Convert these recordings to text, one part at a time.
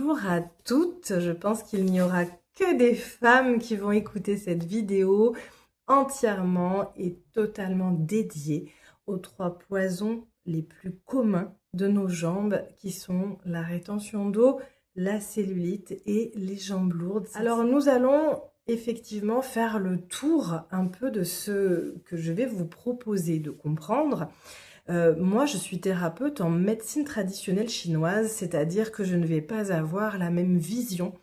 Bonjour à toutes, je pense qu'il n'y aura que des femmes qui vont écouter cette vidéo entièrement et totalement dédiée aux 3 poisons les plus communs de nos jambes qui sont la rétention d'eau, la cellulite et les jambes lourdes. Alors nous allons effectivement faire le tour un peu de ce que je vais vous proposer de comprendre. Moi, je suis thérapeute en médecine traditionnelle chinoise, c'est-à-dire que je ne vais pas avoir la même vision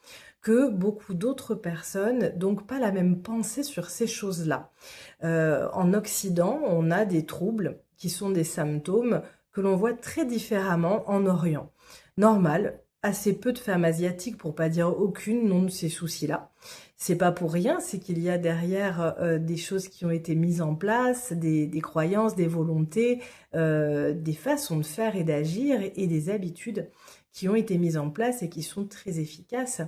que beaucoup d'autres personnes, donc pas la même pensée sur ces choses-là. En Occident, on a des troubles qui sont des symptômes que l'on voit très différemment en Orient. Normal, assez peu de femmes asiatiques, pour pas dire aucune, n'ont de ces soucis-là. C'est pas pour rien, c'est qu'il y a derrière des choses qui ont été mises en place, des croyances, des volontés, des façons de faire et d'agir et des habitudes qui ont été mises en place et qui sont très efficaces.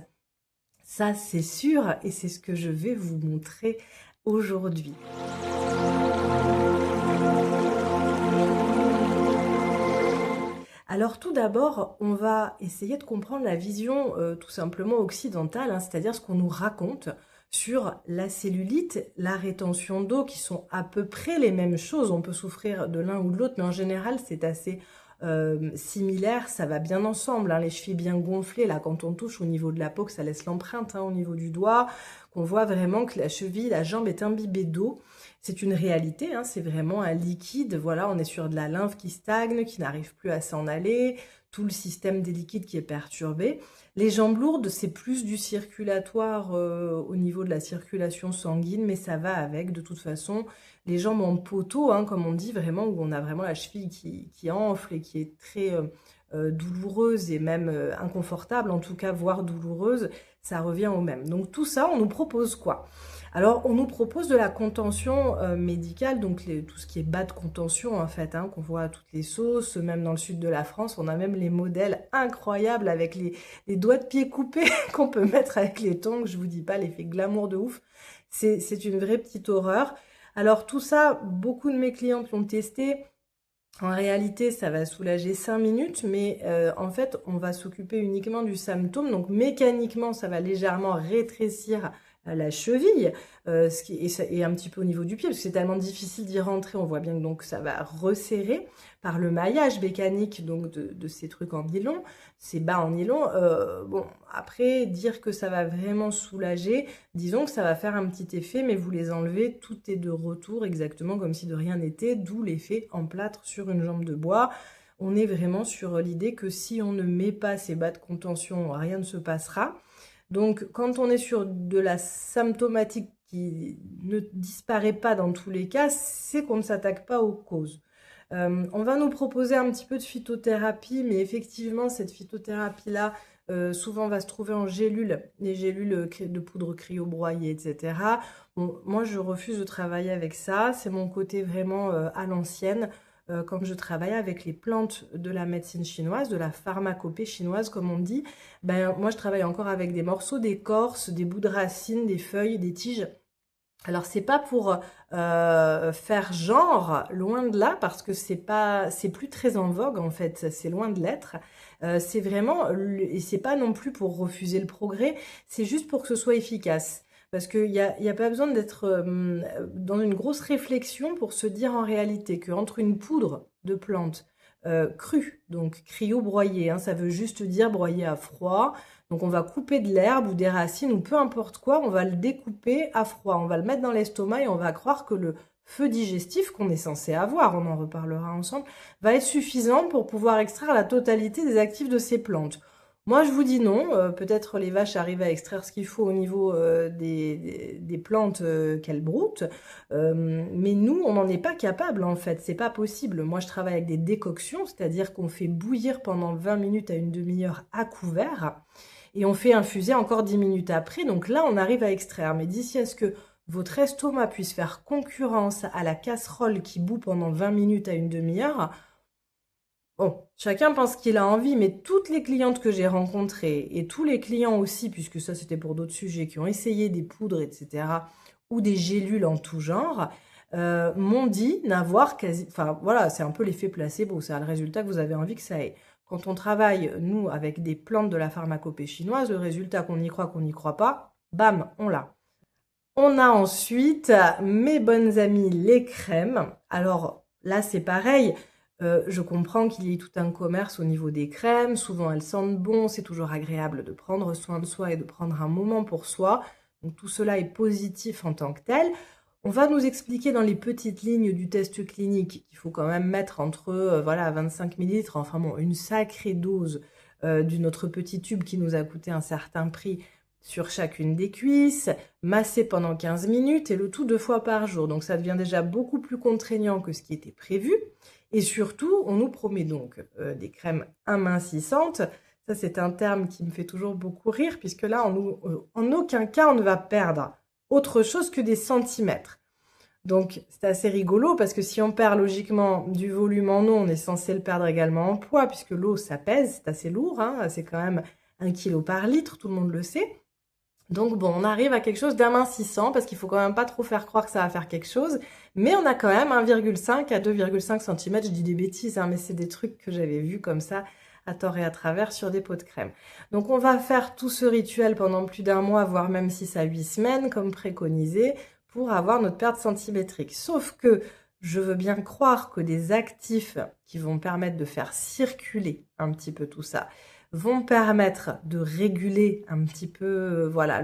Ça, c'est sûr, et c'est ce que je vais vous montrer aujourd'hui. Alors tout d'abord, on va essayer de comprendre la vision tout simplement occidentale, hein, c'est-à-dire ce qu'on nous raconte sur la cellulite, la rétention d'eau, qui sont à peu près les mêmes choses. On peut souffrir de l'un ou de l'autre, mais en général, c'est assez similaire, ça va bien ensemble, hein, les chevilles bien gonflées, là, quand on touche au niveau de la peau, que ça laisse l'empreinte, hein, au niveau du doigt, qu'on voit vraiment que la cheville, la jambe est imbibée d'eau. C'est une réalité, hein, c'est vraiment un liquide, voilà, on est sur de la lymphe qui stagne, qui n'arrive plus à s'en aller, tout le système des liquides qui est perturbé. Les jambes lourdes, c'est plus du circulatoire au niveau de la circulation sanguine, mais ça va avec, de toute façon, les jambes en poteau, hein, comme on dit vraiment, où on a vraiment la cheville qui enfle et qui est très douloureuse et même inconfortable, en tout cas, voire douloureuse, ça revient au même. Donc tout ça, on nous propose quoi ? Alors, on nous propose de la contention médicale, donc tout ce qui est bas de contention, en fait, hein, qu'on voit à toutes les sauces, même dans le sud de la France, on a même les modèles incroyables avec les doigts de pied coupés qu'on peut mettre avec les tongs, je vous dis pas, l'effet glamour de ouf, c'est une vraie petite horreur. Alors tout ça, beaucoup de mes clientes l'ont testé. En réalité, ça va soulager 5 minutes, mais en fait, on va s'occuper uniquement du symptôme. Donc mécaniquement, ça va légèrement rétrécir la cheville, et un petit peu au niveau du pied, parce que c'est tellement difficile d'y rentrer, on voit bien que donc ça va resserrer par le maillage mécanique donc de ces trucs en nylon, ces bas en nylon. Bon, après, dire que ça va vraiment soulager, disons que ça va faire un petit effet, mais vous les enlevez, tout est de retour, exactement comme si de rien n'était, d'où l'effet en plâtre sur une jambe de bois. On est vraiment sur l'idée que si on ne met pas ces bas de contention, rien ne se passera. Donc, quand on est sur de la symptomatique qui ne disparaît pas dans tous les cas, c'est qu'on ne s'attaque pas aux causes. On va nous proposer un petit peu de phytothérapie, mais effectivement, cette phytothérapie-là, souvent va se trouver en gélules, les gélules de poudre cryo-broyée, etc. Bon, moi, je refuse de travailler avec ça. C'est mon côté vraiment à l'ancienne. Comme je travaille avec les plantes de la médecine chinoise, de la pharmacopée chinoise, comme on dit, ben, moi, je travaille encore avec des morceaux d'écorce, des bouts de racines, des feuilles, des tiges. Alors, c'est pas pour faire genre, loin de là, parce que c'est plus très en vogue, en fait, c'est loin de l'être. C'est vraiment, et c'est pas non plus pour refuser le progrès, c'est juste pour que ce soit efficace. Parce qu'il y a pas besoin d'être dans une grosse réflexion pour se dire en réalité qu'entre une poudre de plante crue, donc cryo-broyée, hein, ça veut juste dire broyer à froid. Donc on va couper de l'herbe ou des racines ou peu importe quoi, on va le découper à froid. On va le mettre dans l'estomac et on va croire que le feu digestif qu'on est censé avoir, on en reparlera ensemble, va être suffisant pour pouvoir extraire la totalité des actifs de ces plantes. Moi, je vous dis non. Peut-être les vaches arrivent à extraire ce qu'il faut au niveau des plantes qu'elles broutent, mais nous, on n'en est pas capable en fait. C'est pas possible. Moi, je travaille avec des décoctions, c'est-à-dire qu'on fait bouillir pendant 20 minutes à une demi-heure à couvert, et on fait infuser encore 10 minutes après. Donc là, on arrive à extraire. Mais d'ici à ce que votre estomac puisse faire concurrence à la casserole qui bout pendant 20 minutes à une demi-heure, bon, chacun pense qu'il a envie, mais toutes les clientes que j'ai rencontrées et tous les clients aussi, puisque ça c'était pour d'autres sujets, qui ont essayé des poudres, etc., ou des gélules en tout genre, m'ont dit n'avoir quasi... Enfin voilà, c'est un peu l'effet placebo, c'est le résultat que vous avez envie que ça ait. quand on travaille, nous, avec des plantes de la pharmacopée chinoise, le résultat qu'on y croit pas, bam, on l'a. On a ensuite mes bonnes amies, les crèmes. Alors là, c'est pareil. Je comprends qu'il y ait tout un commerce au niveau des crèmes. Souvent, elles sentent bon. C'est toujours agréable de prendre soin de soi et de prendre un moment pour soi. Donc tout cela est positif en tant que tel. On va nous expliquer dans les petites lignes du test clinique qu'il faut quand même mettre entre voilà, 25 millilitres, enfin bon, une sacrée dose de notre petit tube qui nous a coûté un certain prix sur chacune des cuisses, masser pendant 15 minutes et le tout 2 fois par jour. Donc ça devient déjà beaucoup plus contraignant que ce qui était prévu. Et surtout, on nous promet donc des crèmes amincissantes. Ça, c'est un terme qui me fait toujours beaucoup rire, puisque là, en aucun cas, on ne va perdre autre chose que des centimètres. Donc, c'est assez rigolo, parce que si on perd logiquement du volume en eau, on est censé le perdre également en poids, puisque l'eau, ça pèse, c'est assez lourd, hein, c'est quand même 1 kg par litre, tout le monde le sait. Donc bon, on arrive à quelque chose d'amincissant, parce qu'il faut quand même pas trop faire croire que ça va faire quelque chose, mais on a quand même 1,5 à 2,5 cm, je dis des bêtises, hein, mais c'est des trucs que j'avais vus comme ça, à tort et à travers, sur des pots de crème. Donc on va faire tout ce rituel pendant plus d'1 mois, voire même 6 à 8 semaines, comme préconisé, pour avoir notre perte centimétrique. Sauf que je veux bien croire que des actifs qui vont permettre de faire circuler un petit peu tout ça, vont permettre de réguler un petit peu voilà,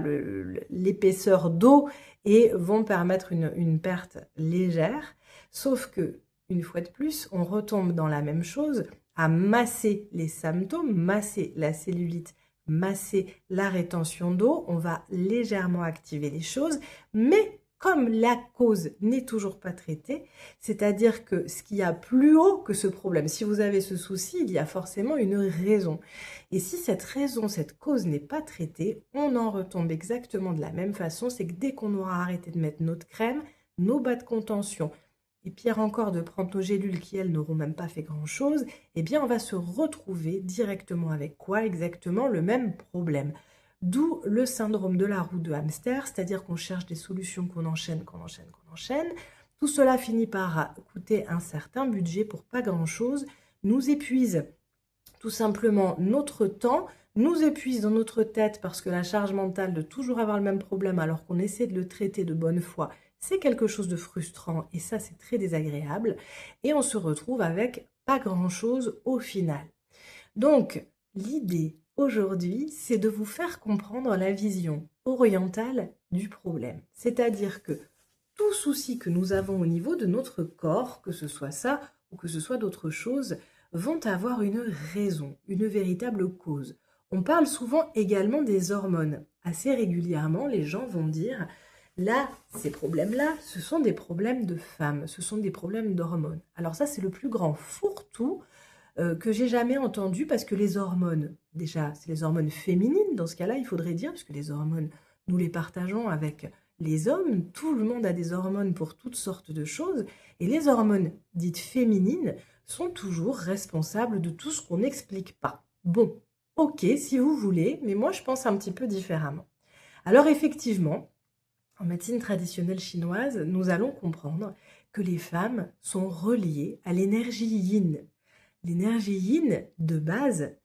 l'épaisseur d'eau et vont permettre une perte légère. Sauf que, une fois de plus, on retombe dans la même chose, à masser les symptômes, masser la cellulite, masser la rétention d'eau. On va légèrement activer les choses, mais comme la cause n'est toujours pas traitée, c'est-à-dire que ce qu'il y a plus haut que ce problème, si vous avez ce souci, il y a forcément une raison. Et si cette raison, cette cause n'est pas traitée, on en retombe exactement de la même façon, c'est que dès qu'on aura arrêté de mettre notre crème, nos bas de contention, et pire encore de prendre nos gélules qui, elles, n'auront même pas fait grand-chose, eh bien on va se retrouver directement avec quoi exactement? Le même problème. D'où le syndrome de la roue de hamster, c'est-à-dire qu'on cherche des solutions qu'on enchaîne, qu'on enchaîne, qu'on enchaîne. Tout cela finit par coûter un certain budget pour pas grand-chose, nous épuise tout simplement notre temps, nous épuise dans notre tête parce que la charge mentale de toujours avoir le même problème alors qu'on essaie de le traiter de bonne foi, c'est quelque chose de frustrant et ça c'est très désagréable et on se retrouve avec pas grand-chose au final. Donc l'idée aujourd'hui, c'est de vous faire comprendre la vision orientale du problème. C'est-à-dire que tout souci que nous avons au niveau de notre corps, que ce soit ça ou que ce soit d'autres choses, vont avoir une raison, une véritable cause. On parle souvent également des hormones. Assez régulièrement, les gens vont dire, là, ces problèmes-là, ce sont des problèmes de femmes, ce sont des problèmes d'hormones. Alors ça, c'est le plus grand fourre-tout que j'ai jamais entendu, parce que les hormones, déjà, c'est les hormones féminines, dans ce cas-là, il faudrait dire, puisque les hormones, nous les partageons avec les hommes, tout le monde a des hormones pour toutes sortes de choses, et les hormones dites féminines sont toujours responsables de tout ce qu'on n'explique pas. Bon, ok, si vous voulez, mais moi je pense un petit peu différemment. Alors effectivement, en médecine traditionnelle chinoise, nous allons comprendre que les femmes sont reliées à l'énergie yin. L'énergie yin de base,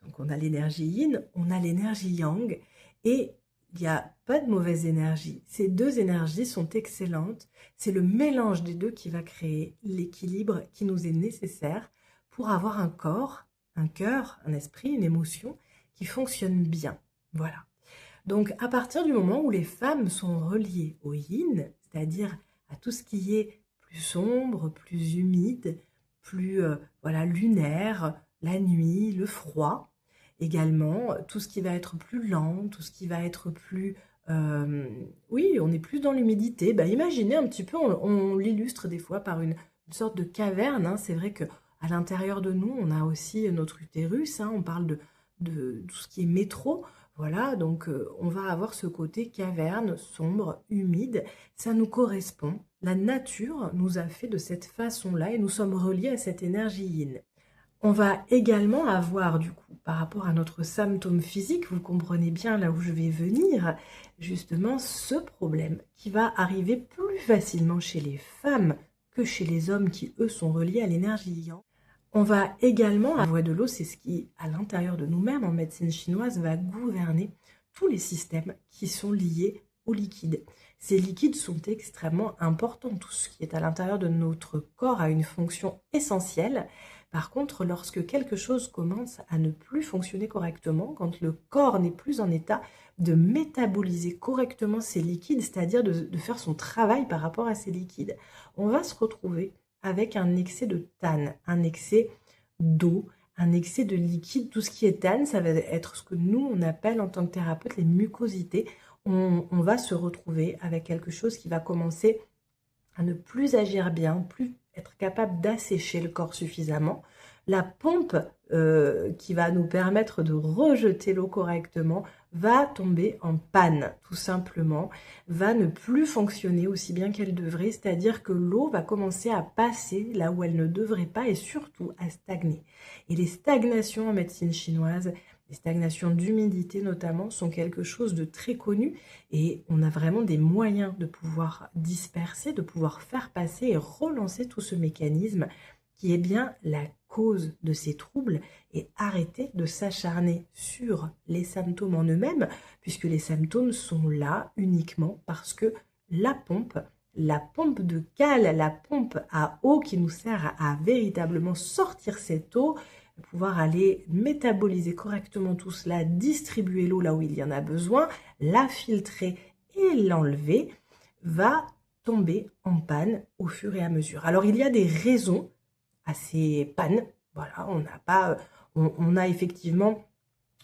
donc on a l'énergie yin, on a l'énergie yang, et il n'y a pas de mauvaise énergie. Ces deux énergies sont excellentes. C'est le mélange des deux qui va créer l'équilibre qui nous est nécessaire pour avoir un corps, un cœur, un esprit, une émotion qui fonctionne bien. Voilà. Donc à partir du moment où les femmes sont reliées au yin, c'est-à-dire à tout ce qui est plus sombre, plus humide, plus voilà, lunaire, la nuit, le froid, également tout ce qui va être plus lent, tout ce qui va être plus... oui, on est plus dans l'humidité. Bah, imaginez un petit peu, on l'illustre des fois par une sorte de caverne. Hein. C'est vrai qu'à l'intérieur de nous, on a aussi notre utérus. Hein. On parle de tout ce qui est métro. Voilà, donc on va avoir ce côté caverne, sombre, humide. Ça nous correspond. La nature nous a fait de cette façon-là et nous sommes reliés à cette énergie yin. On va également avoir, du coup, par rapport à notre symptôme physique, vous comprenez bien là où je vais venir, justement ce problème qui va arriver plus facilement chez les femmes que chez les hommes qui, eux, sont reliés à l'énergie yang. On va également, la voie de l'eau, c'est ce qui, à l'intérieur de nous-mêmes, en médecine chinoise, va gouverner tous les systèmes qui sont liés aux liquides. Ces liquides sont extrêmement importants. Tout ce qui est à l'intérieur de notre corps a une fonction essentielle. Par contre, lorsque quelque chose commence à ne plus fonctionner correctement, quand le corps n'est plus en état de métaboliser correctement ces liquides, c'est-à-dire de faire son travail par rapport à ces liquides, on va se retrouver avec un excès de tane, un excès d'eau, un excès de liquide. Tout ce qui est tane, ça va être ce que nous, on appelle en tant que thérapeute les mucosités. On va se retrouver avec quelque chose qui va commencer à ne plus agir bien, plus être capable d'assécher le corps suffisamment. La pompe qui va nous permettre de rejeter l'eau correctement va tomber en panne, tout simplement, va ne plus fonctionner aussi bien qu'elle devrait, c'est-à-dire que l'eau va commencer à passer là où elle ne devrait pas et surtout à stagner. Et les stagnations en médecine chinoise, les stagnations d'humidité notamment, sont quelque chose de très connu et on a vraiment des moyens de pouvoir disperser, de pouvoir faire passer et relancer tout ce mécanisme qui est bien la cause de ces troubles et arrêter de s'acharner sur les symptômes en eux-mêmes, puisque les symptômes sont là uniquement parce que la pompe de cale, la pompe à eau qui nous sert à véritablement sortir cette eau, pouvoir aller métaboliser correctement tout cela, distribuer l'eau là où il y en a besoin, la filtrer et l'enlever, va tomber en panne au fur et à mesure. Alors il y a des raisons à ces pannes. Voilà, on a effectivement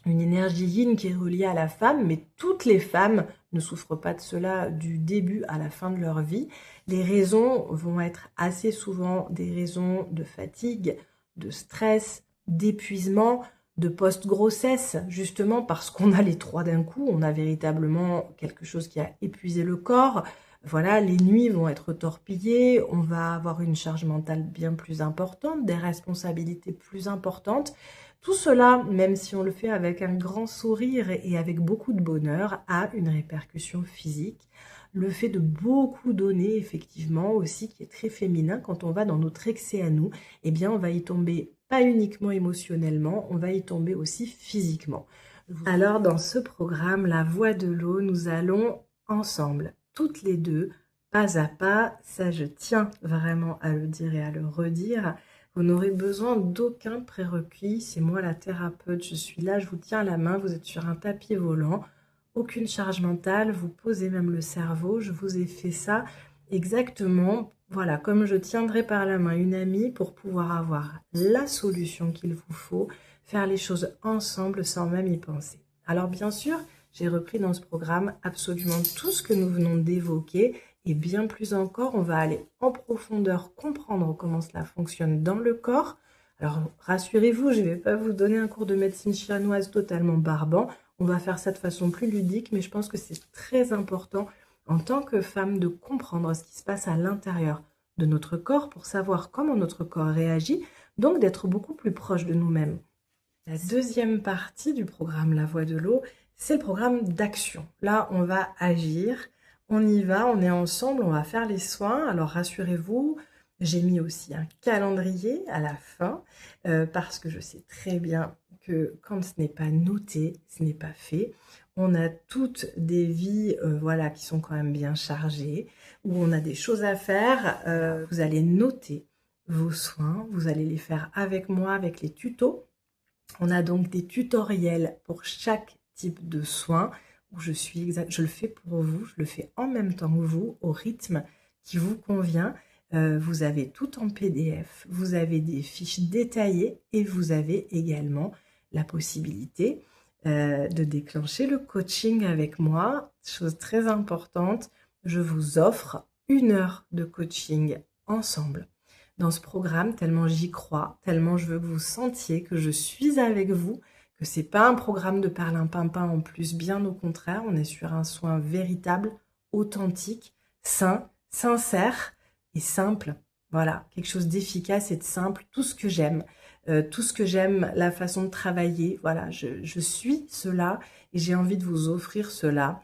une énergie yin qui est reliée à la femme, mais toutes les femmes ne souffrent pas de cela du début à la fin de leur vie. Les raisons vont être assez souvent des raisons de fatigue, de stress, d'épuisement, de post-grossesse, justement parce qu'on a les trois d'un coup, on a véritablement quelque chose qui a épuisé le corps. Voilà, les nuits vont être torpillées, on va avoir une charge mentale bien plus importante, des responsabilités plus importantes. Tout cela, même si on le fait avec un grand sourire et avec beaucoup de bonheur, a une répercussion physique. Le fait de beaucoup donner, effectivement, aussi, qui est très féminin, quand on va dans notre excès à nous, eh bien, on va y tomber pas uniquement émotionnellement, on va y tomber aussi physiquement. Alors, dans ce programme, La Voie de l'eau, nous allons ensemble, toutes les deux, pas à pas, ça je tiens vraiment à le dire et à le redire, vous n'aurez besoin d'aucun prérequis, c'est moi la thérapeute, je suis là, je vous tiens la main, vous êtes sur un tapis volant, aucune charge mentale, vous posez même le cerveau, je vous ai fait ça exactement, voilà, comme je tiendrai par la main une amie pour pouvoir avoir la solution qu'il vous faut, faire les choses ensemble sans même y penser. Alors bien sûr, j'ai repris dans ce programme absolument tout ce que nous venons d'évoquer et bien plus encore, on va aller en profondeur comprendre comment cela fonctionne dans le corps. Alors rassurez-vous, je ne vais pas vous donner un cours de médecine chinoise totalement barbant, on va faire ça de façon plus ludique, mais je pense que c'est très important en tant que femme de comprendre ce qui se passe à l'intérieur de notre corps pour savoir comment notre corps réagit, donc d'être beaucoup plus proche de nous-mêmes. La deuxième partie du programme La Voie de l'eau, c'est le programme d'action. Là, on va agir, on y va, on est ensemble, on va faire les soins. Alors rassurez-vous, j'ai mis aussi un calendrier à la fin parce que je sais très bien que quand ce n'est pas noté, ce n'est pas fait. On a toutes des vies voilà, qui sont quand même bien chargées, où on a des choses à faire. Vous allez noter vos soins, vous allez les faire avec moi, avec les tutos. On a donc des tutoriels pour chaque type de soin où je le fais pour vous, je le fais en même temps que vous, au rythme qui vous convient. Vous avez tout en PDF, vous avez des fiches détaillées et vous avez également la possibilité de déclencher le coaching avec moi. Chose très importante, je vous offre 1 heure de coaching ensemble dans ce programme, tellement j'y crois, tellement je veux que vous sentiez que je suis avec vous, que c'est pas un programme de perlimpinpin en plus, bien au contraire, on est sur un soin véritable, authentique, sain, sincère et simple. Voilà, quelque chose d'efficace et de simple, tout ce que j'aime, la façon de travailler, voilà, je suis cela et j'ai envie de vous offrir cela.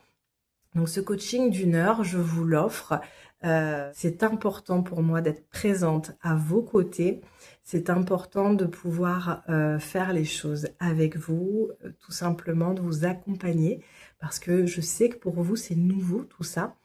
Donc ce coaching d'1 heure, je vous l'offre C'est important pour moi d'être présente à vos côtés. C'est important de pouvoir faire les choses avec vous, tout simplement de vous accompagner, parce que je sais que pour vous, c'est nouveau tout ça.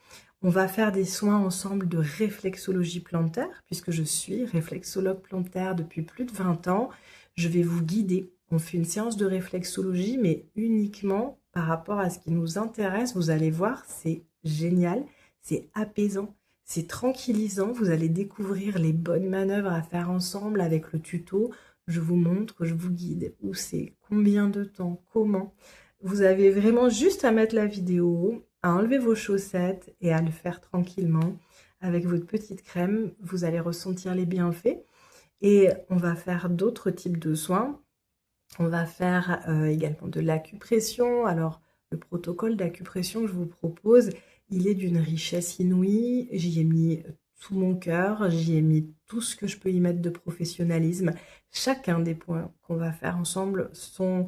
On va faire des soins ensemble de réflexologie plantaire, puisque je suis réflexologue plantaire depuis plus de 20 ans. Je vais vous guider. On fait une séance de réflexologie, mais uniquement par rapport à ce qui nous intéresse. Vous allez voir, c'est génial, c'est apaisant, c'est tranquillisant. Vous allez découvrir les bonnes manœuvres à faire ensemble avec le tuto. Je vous montre, je vous guide. Où c'est, combien de temps, comment. Vous avez vraiment juste à mettre la vidéo, à enlever vos chaussettes et à le faire tranquillement avec votre petite crème. Vous allez ressentir les bienfaits. Et on va faire d'autres types de soins. On va faire également de l'acupression. Alors, le protocole d'acupression que je vous propose, il est d'une richesse inouïe. J'y ai mis tout mon cœur, j'y ai mis tout ce que je peux y mettre de professionnalisme. Chacun des points qu'on va faire ensemble sont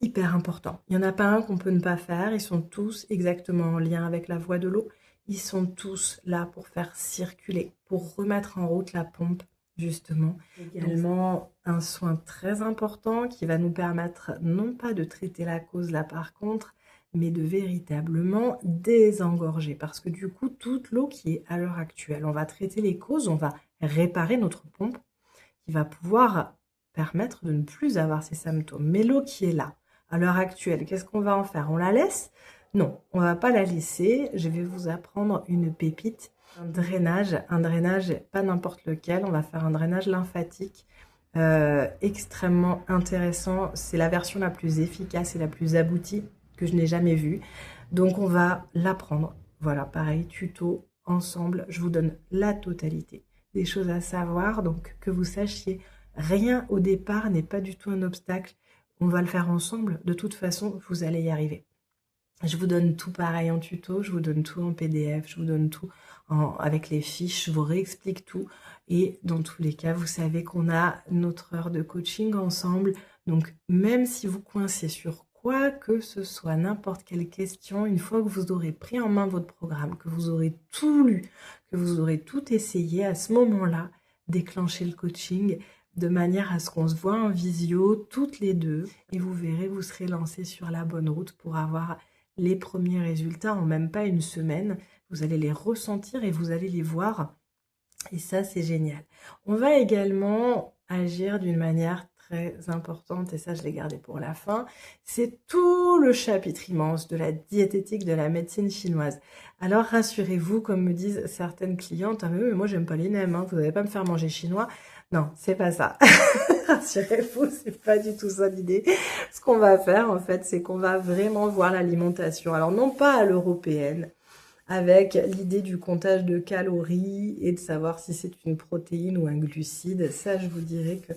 hyper importants. Il n'y en a pas un qu'on peut ne pas faire. Ils sont tous exactement en lien avec la voie de l'eau. Ils sont tous là pour faire circuler, pour remettre en route la pompe, justement. Également, un soin très important qui va nous permettre non pas de traiter la cause là par contre, mais de véritablement désengorger. Parce que du coup, toute l'eau qui est à l'heure actuelle, on va traiter les causes, on va réparer notre pompe qui va pouvoir permettre de ne plus avoir ces symptômes. Mais l'eau qui est là, à l'heure actuelle, qu'est-ce qu'on va en faire? On la laisse? Non, on ne va pas la laisser. Je vais vous apprendre une pépite, un drainage pas n'importe lequel. On va faire un drainage lymphatique extrêmement intéressant. C'est la version la plus efficace et la plus aboutie que je n'ai jamais vue. Donc on va l'apprendre. Voilà, pareil, tuto ensemble. Je vous donne la totalité des choses à savoir. Donc que vous sachiez, rien au départ n'est pas du tout un obstacle. On va le faire ensemble. De toute façon, vous allez y arriver. Je vous donne tout pareil en tuto, je vous donne tout en PDF, je vous donne tout avec les fiches, je vous réexplique tout. Et dans tous les cas, vous savez qu'on a notre heure de coaching ensemble. Donc, même si vous coincez sur quoi que ce soit, n'importe quelle question, une fois que vous aurez pris en main votre programme, que vous aurez tout lu, que vous aurez tout essayé, à ce moment-là, déclenchez le coaching de manière à ce qu'on se voit en visio toutes les deux. Et vous verrez, vous serez lancés sur la bonne route pour avoir les premiers résultats en même pas une semaine. Vous allez les ressentir et vous allez les voir. Et ça, c'est génial. On va également agir d'une manière très importante, et ça, je l'ai gardé pour la fin. C'est tout le chapitre immense de la diététique de la médecine chinoise. Alors, rassurez-vous, comme me disent certaines clientes, « Ah mais moi, j'aime pas les nems, hein, vous n'allez pas me faire manger chinois. » Non, c'est pas ça. Rassurez-vous, c'est pas du tout ça l'idée. Ce qu'on va faire, en fait, c'est qu'on va vraiment voir l'alimentation. Alors, non pas à l'européenne, avec l'idée du comptage de calories et de savoir si c'est une protéine ou un glucide. Ça, je vous dirais que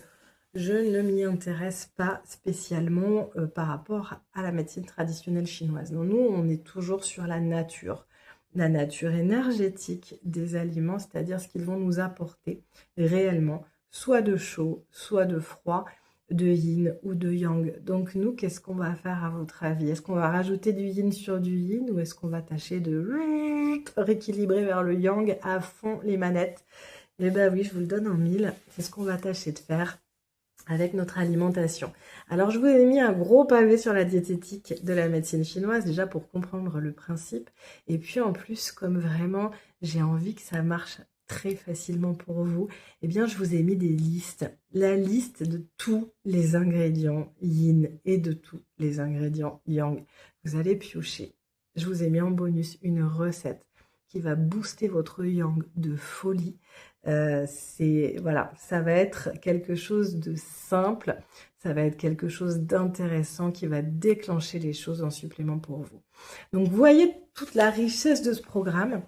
je ne m'y intéresse pas spécialement par rapport à la médecine traditionnelle chinoise. Non, nous, on est toujours sur la nature énergétique des aliments, c'est-à-dire ce qu'ils vont nous apporter réellement, soit de chaud, soit de froid, de yin ou de yang. Donc nous, qu'est-ce qu'on va faire à votre avis? Est-ce qu'on va rajouter du yin sur du yin ou est-ce qu'on va tâcher de rééquilibrer vers le yang à fond les manettes? Eh bien oui, je vous le donne en mille. C'est ce qu'on va tâcher de faire avec notre alimentation. Alors je vous ai mis un gros pavé sur la diététique de la médecine chinoise, déjà pour comprendre le principe. Et puis en plus, comme vraiment j'ai envie que ça marche très facilement pour vous, eh bien je vous ai mis des listes. La liste de tous les ingrédients yin et de tous les ingrédients yang. Vous allez piocher. Je vous ai mis en bonus une recette qui va booster votre yang de folie. Voilà, ça va être quelque chose de simple, ça va être quelque chose d'intéressant qui va déclencher les choses en supplément pour vous. Donc vous voyez toute la richesse de ce programme.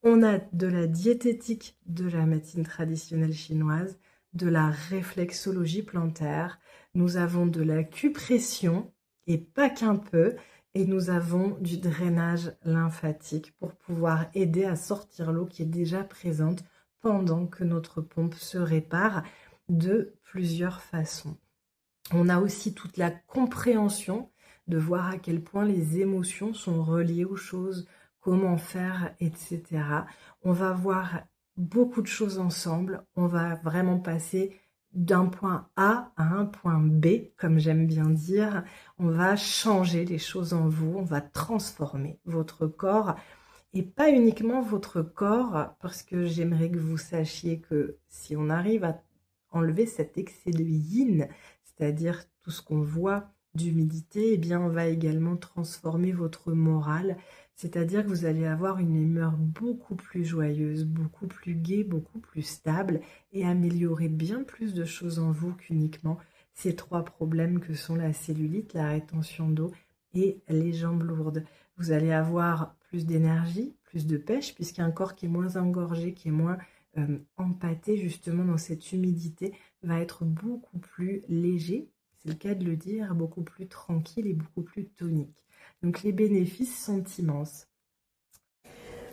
On a de la diététique de la médecine traditionnelle chinoise, de la réflexologie plantaire, nous avons de l'acupression et pas qu'un peu, et nous avons du drainage lymphatique pour pouvoir aider à sortir l'eau qui est déjà présente pendant que notre pompe se répare de plusieurs façons. On a aussi toute la compréhension de voir à quel point les émotions sont reliées aux choses, comment faire, etc. On va voir beaucoup de choses ensemble. On va vraiment passer d'un point A à un point B, comme j'aime bien dire. On va changer les choses en vous, on va transformer votre corps et pas uniquement votre corps, parce que j'aimerais que vous sachiez que si on arrive à enlever cet excès de yin, c'est-à-dire tout ce qu'on voit d'humidité, eh bien on va également transformer votre morale, c'est-à-dire que vous allez avoir une humeur beaucoup plus joyeuse, beaucoup plus gaie, beaucoup plus stable et améliorer bien plus de choses en vous qu'uniquement ces 3 problèmes que sont la cellulite, la rétention d'eau et les jambes lourdes. Vous allez avoir plus d'énergie, plus de pêche, puisqu'il y a un corps qui est moins engorgé, qui est moins empâté justement dans cette humidité, va être beaucoup plus léger, c'est le cas de le dire, beaucoup plus tranquille et beaucoup plus tonique. Donc les bénéfices sont immenses.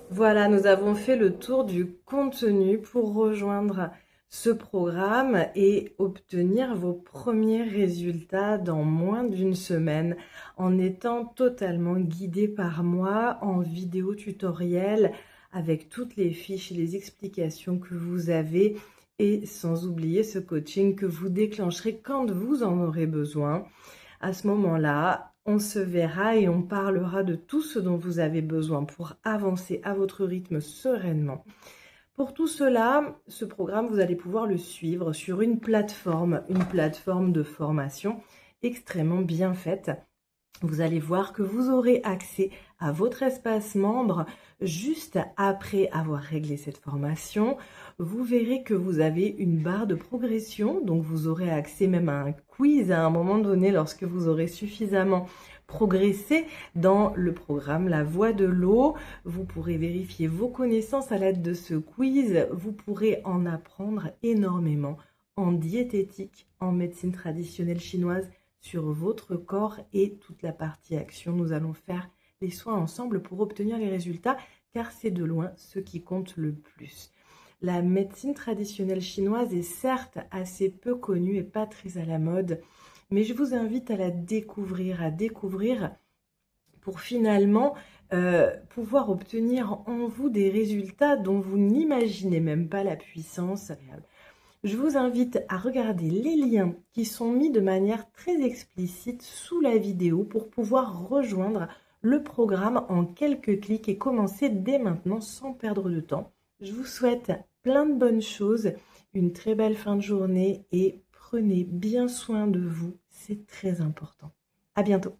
Voilà, nous avons fait le tour du contenu pour rejoindre ce programme et obtenir vos premiers résultats dans moins d'une semaine en étant totalement guidé par moi en vidéo tutoriel avec toutes les fiches et les explications que vous avez et sans oublier ce coaching que vous déclencherez quand vous en aurez besoin. À ce moment-là, on se verra et on parlera de tout ce dont vous avez besoin pour avancer à votre rythme sereinement. Pour tout cela, ce programme, vous allez pouvoir le suivre sur une plateforme de formation extrêmement bien faite. Vous allez voir que vous aurez accès à votre espace membre juste après avoir réglé cette formation. Vous verrez que vous avez une barre de progression, donc vous aurez accès même à un quiz à un moment donné lorsque vous aurez suffisamment progressé dans le programme La Voie de l'eau. Vous pourrez vérifier vos connaissances à l'aide de ce quiz. Vous pourrez en apprendre énormément en diététique, en médecine traditionnelle chinoise, sur votre corps et toute la partie action. Nous allons faire les soins ensemble pour obtenir les résultats, car c'est de loin ce qui compte le plus. La médecine traditionnelle chinoise est certes assez peu connue et pas très à la mode, mais je vous invite à la découvrir, pour finalement pouvoir obtenir en vous des résultats dont vous n'imaginez même pas la puissance. Je vous invite à regarder les liens qui sont mis de manière très explicite sous la vidéo pour pouvoir rejoindre le programme en quelques clics et commencer dès maintenant sans perdre de temps. Je vous souhaite plein de bonnes choses, une très belle fin de journée et prenez bien soin de vous, c'est très important. À bientôt.